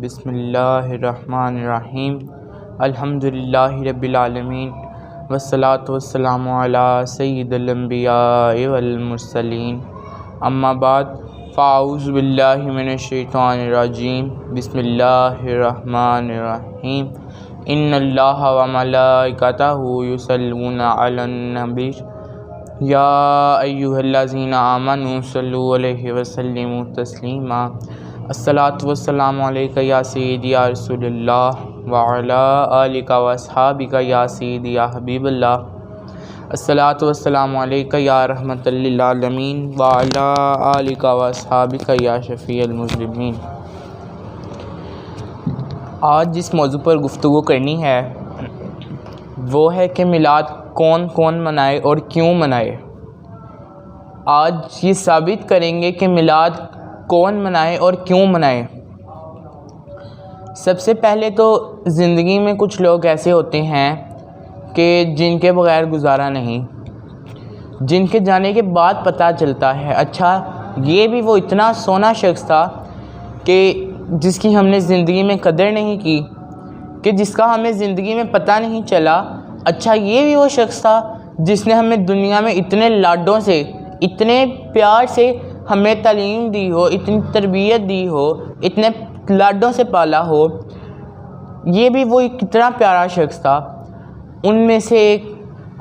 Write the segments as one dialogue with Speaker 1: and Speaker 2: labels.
Speaker 1: बिस्मिल्लाहिर्रहमानिर्रहीम अल्हम्दुलिल्लाहि रब्बिल आलमीन वस्सलातु वस्सलामु अला सय्यिदिल अंबिया वल मुरसलीन अम्मा बाद फ़ाऊज़ु बिल्लाहि मिनश शैतानिर रजीम बिस्मिल्लाहिर्रहमानिर्रहीम इन्नल्लाहा व मलाइकतहु युसल्लूना अलन नबी या अय्युहल्लज़ीना आमनू सल्लु अलैहि वसल्लिमू तस्लीमा अस्सलातु वस्सलामु अलैका या सय्यदी या रसूलल्लाह व अला आलिका व अस्हाबिका या सय्यदी या हबीबल्लाह अस्सलातु वस्सलामु अलैका या रहमतल लिल आलमीन व अला आलिका व अस्हाबिका या शफ़ीअल मुज़निबीन। आज जिस मौजू पर गुफ्तगू करनी है वो है कि मिलाद कौन कौन मनाए और क्यों मनाए। आज ये साबित करेंगे कि मिलाद कौन मनाए और क्यों मनाए। सबसे पहले तो ज़िंदगी में कुछ लोग ऐसे होते हैं कि जिनके बग़ैर गुजारा नहीं, जिनके जाने के बाद पता चलता है अच्छा ये भी वो इतना सोना शख्स था कि जिसकी हमने ज़िंदगी में कदर नहीं की, कि जिसका हमें ज़िंदगी में पता नहीं चला। अच्छा ये भी वो शख्स था जिसने हमें दुनिया में इतने लाडों से, इतने प्यार से हमें तालीम दी हो, इतनी तरबियत दी हो, इतने लाडों से पाला हो। ये भी वो कितना प्यारा शख्स था। उनमें से एक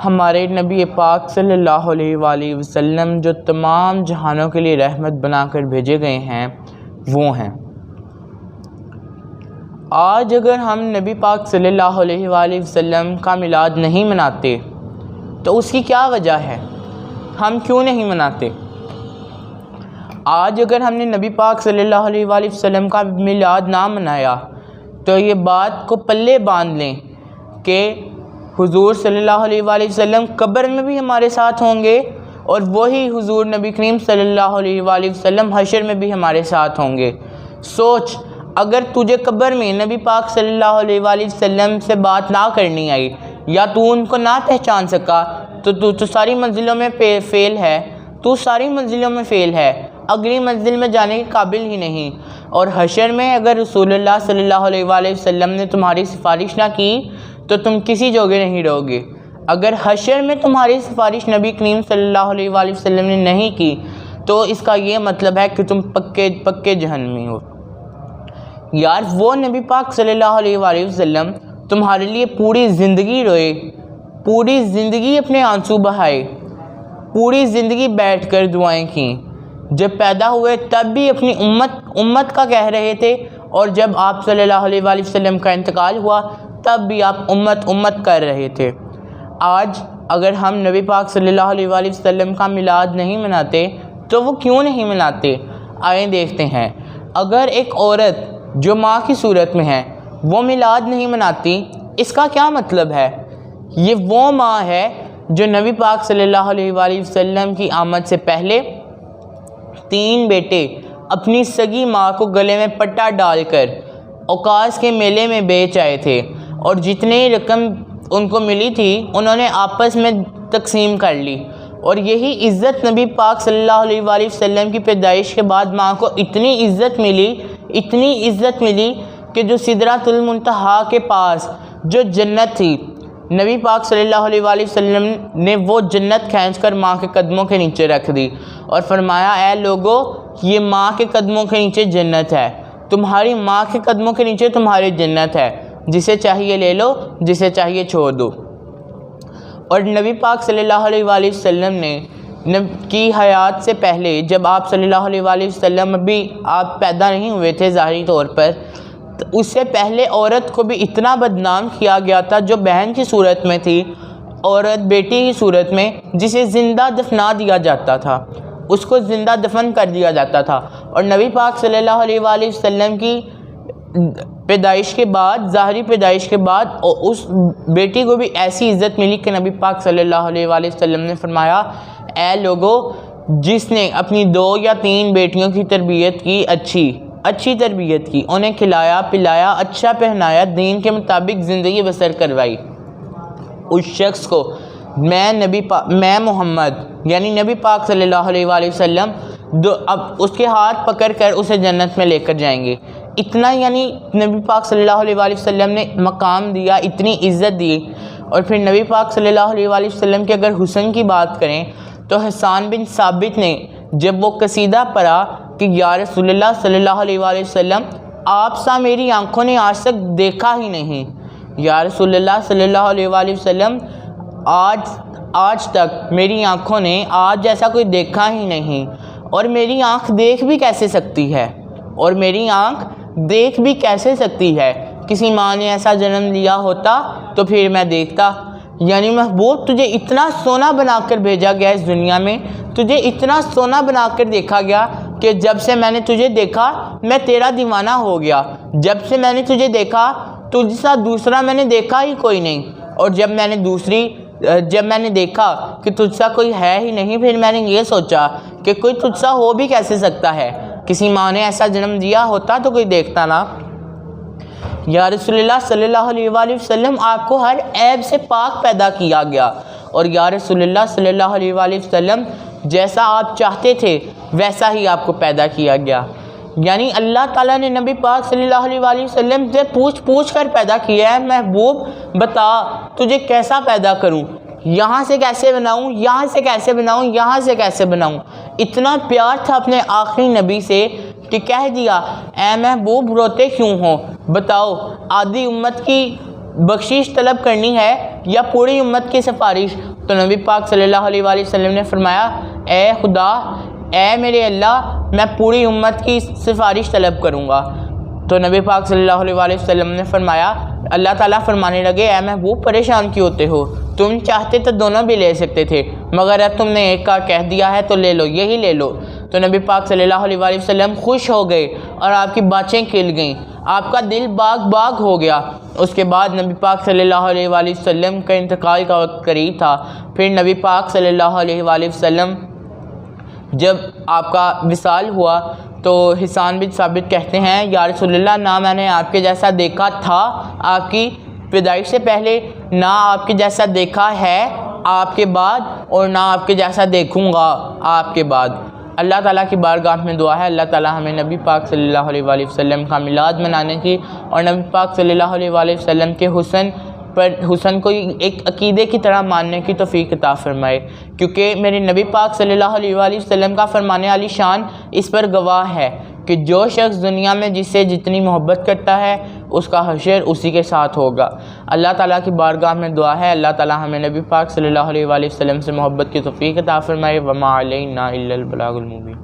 Speaker 1: हमारे नबी पाक सल्लल्लाहु अलैहि वसल्लम जो तमाम जहानों के लिए रहमत बनाकर भेजे गए हैं वो हैं। आज अगर हम नबी पाक सल्लल्लाहु अलैहि वसल्लम का मिलाद नहीं मनाते तो उसकी क्या वजह है, हम क्यों नहीं मनाते। आज अगर हमने नबी पाक सल्लल्लाहु अलैहि वसल्लम का मिलाद ना मनाया तो ये बात को पल्ले बांध लें कि हुजूर सल्लल्लाहु अलैहि वसल्लम कब्र में भी हमारे साथ होंगे और वही हुजूर नबी करीम सल्लल्लाहु अलैहि वसल्लम हशर में भी हमारे साथ होंगे। सोच, अगर तुझे कब्र में नबी पाक सल्लल्लाहु अलैहि वसल्लम से बात ना करनी आई या तू उनको ना पहचान सका तो तू सारी मंजिलों में फ़ेल है, तू सारी मंजिलों में फ़ेल है, अगली मंजिल में जाने के काबिल ही नहीं। और हशर में अगर रसूलुल्लाह सल्लल्लाहु अलैहि वसल्लम ने तुम्हारी सिफारिश ना की तो तुम किसी जोगे नहीं रहोगे। अगर हशर में तुम्हारी सिफारिश नबी करीम सल्लल्लाहु अलैहि वसल्लम ने नहीं की तो इसका ये मतलब है कि तुम पक्के जहन्नमी हो। यार वो नबी पाक सल्लल्लाहु अलैहि वसल्लम तुम्हारे लिए पूरी ज़िंदगी रोए, पूरी ज़िंदगी अपने आंसू बहाए, पूरी ज़िंदगी बैठकर दुआएं की। जब पैदा हुए तब भी अपनी उम्मत का कह रहे थे और जब आप सल्लल्लाहु अलैहि वसल्लम का इंतकाल हुआ तब भी आप उम्मत कर रहे थे। आज अगर हम नबी पाक सल्लल्लाहु अलैहि वसल्लम का मिलाद नहीं मनाते तो वो क्यों नहीं मनाते, आइए देखते हैं। अगर एक औरत जो माँ की सूरत में है वो मिलाद नहीं मनाती, इसका क्या मतलब है। ये वो माँ है जो नबी पाक सल्लल्लाहु अलैहि वसल्लम की आमद से पहले 3 बेटे अपनी सगी माँ को गले में पट्टा डालकर औकास के मेले में बेच आए थे और जितनी रकम उनको मिली थी उन्होंने आपस में तकसीम कर ली। और यही इज़्ज़त नबी पाक सल्लल्लाहु अलैहि वसल्लम की पैदाइश के बाद माँ को इतनी इज़्ज़त मिली कि जो सिदरातुल मुंतहा के पास जो जन्नत थी, नबी पाक सल्लल्लाहु अलैहि वसल्लम ने वो जन्नत खींचकर माँ के कदमों के नीचे रख दी और फरमाया ऐ लोगो ये माँ के कदमों के नीचे जन्नत है, तुम्हारी माँ के कदमों के नीचे तुम्हारी जन्नत है, जिसे चाहिए ले लो, जिसे चाहिए छोड़ दो। और नबी पाक सल्लल्लाहु अलैहि वसल्लम ने की हयात से पहले जब आप सल्लल्लाहु अलैहि वसल्लम भी आप पैदा नहीं हुए थे ज़ाहिरी तौर पर, तो उससे पहले औरत को भी इतना बदनाम किया गया था जो बहन की सूरत में थी, औरत बेटी की सूरत में, जिसे ज़िंदा दफना दिया जाता था, उसको ज़िंदा दफन कर दिया जाता था। और नबी पाक सल्लल्लाहु अलैहि वसल्लम की पैदाइश के बाद, ज़ाहरी पैदाइश के बाद उस बेटी को भी ऐसी इज़्ज़त मिली कि नबी पाक सल्लल्लाहु अलैहि वसल्लम ने फरमाया ऐ लोगो जिसने अपनी 2 या 3 बेटियों की तरबियत की, अच्छी तरबियत की, उन्हें खिलाया पिलाया, अच्छा पहनाया, दीन के मुताबिक ज़िंदगी बसर करवाई, उस शख्स को मैं मोहम्मद यानी नबी पाक सल्लल्लाहु अलैहि वसल्लम अब उसके हाथ पकड़ कर उसे जन्नत में लेकर जाएंगे। इतना यानी नबी पाक सल्लल्लाहु अलैहि वसल्लम ने मकाम दिया, इतनी इज़्ज़त दी। और फिर नबी पाक सल्लल्लाहु अलैहि वसल्लम के अगर हुस्न की बात करें तो हसन बिन साबित ने जब वो कसीदा पढ़ा कि या रसूलल्लाह सल्लल्लाहु अलैहि वसल्लम, आप सा मेरी आँखों ने आज तक देखा ही नहीं, या रसूलल्लाह सल्लल्लाहु अलैहि वसल्लम, आज तक मेरी आँखों ने आज जैसा कोई देखा ही नहीं, और मेरी आँख देख भी कैसे सकती है, और मेरी आँख देख भी कैसे सकती है। किसी माँ ने ऐसा जन्म लिया होता तो फिर मैं देखता। यानी महबूब, तुझे इतना सोना बनाकर भेजा गया इस दुनिया में, तुझे इतना सोना बनाकर देखा गया कि जब से मैंने तुझे देखा मैं तेरा दीवाना हो गया। जब से मैंने तुझे देखा तुझसा दूसरा मैंने देखा ही कोई नहीं, और जब मैंने देखा कि तुझसा कोई है ही नहीं, फिर मैंने ये सोचा कि कोई तुझसा हो भी कैसे सकता है। किसी माँ ने ऐसा जन्म दिया होता तो कोई देखता ना। या रसूलुल्लाह सल्लल्लाहु अलैहि वसल्लम, आपको हर ऐब से पाक पैदा किया गया, और या रसूलुल्लाह सल्लल्लाहु अलैहि वसल्लम, जैसा आप चाहते थे वैसा ही आपको पैदा किया गया। यानी अल्लाह ताला ने नबी पाक सल्लल्लाहु अलैहि वसल्लम से पूछ कर पैदा किया है, महबूब बता तुझे कैसा पैदा करूं, यहाँ से कैसे बनाऊं, यहाँ से कैसे बनाऊं, यहाँ से कैसे बनाऊं। इतना प्यार था अपने आखिरी नबी से कि कह दिया, ऐ महबूब रोते क्यों हो, बताओ आधी उम्मत की बख्शिश तलब करनी है या पूरी उम्मत की सिफारिश। तो नबी पाक सल्लल्लाहु अलैहि वसल्लम ने फरमाया, ए खुदा, ए मेरे अल्लाह, मैं पूरी उम्मत की सिफारिश तलब करूँगा। तो नबी पाक सल्लल्लाहु अलैहि वसल्लम ने फरमाया, अल्लाह ताला फरमाने लगे, ऐ महबूब परेशान क्यों होते हो, तुम चाहते तो दोनों भी ले सकते थे, मगर अब तुमने एक का कह दिया है तो ले लो, यही ले लो। तो नबी पाक सल्लल्लाहु अलैहि वसल्लम खुश हो गए और आपकी बातें खिल गईं, आपका दिल बाग बाग हो गया। उसके बाद नबी पाक सल्लल्लाहु अलैहि वसल्लम का इंतकाल का वक्त करीब था। फिर नबी पाक सल्लल्लाहु अलैहि वसल्लम जब आपका विसाल हुआ तो हसन बिन साबित कहते हैं, या रसूलल्लाह, ना मैंने आपके जैसा देखा था आपकी पैदाइश से पहले, ना आपके जैसा देखा है आपके बाद, और ना आपके जैसा देखूँगा आपके बाद। अल्लाह ताला की बारगाह में दुआ है, अल्लाह ताला हमें नबी पाक सल्लल्लाहु अलैहि वसल्लम का मिलाद मनाने की और नबी पाक सल्लल्लाहु अलैहि वसल्लम के हुस्न को एक अकीदे की तरह मानने की तौफीक अता फरमाए, क्योंकि मेरे नबी पाक सल्लल्लाहु अलैहि वसल्लम का फरमाने वाली शान इस पर गवाह है कि जो शख्स दुनिया में जिससे जितनी मोहब्बत करता है उसका हशर उसी के साथ होगा। अल्लाह ताला की बारगाह में दुआ है, अल्लाह ताला हमें नबी पाक सल्लल्लाहु अलैहि वसल्लम से मोहब्बत की तौफीक अता फरमाए। वमा अलैना इल्लल बलागुल मुबीन।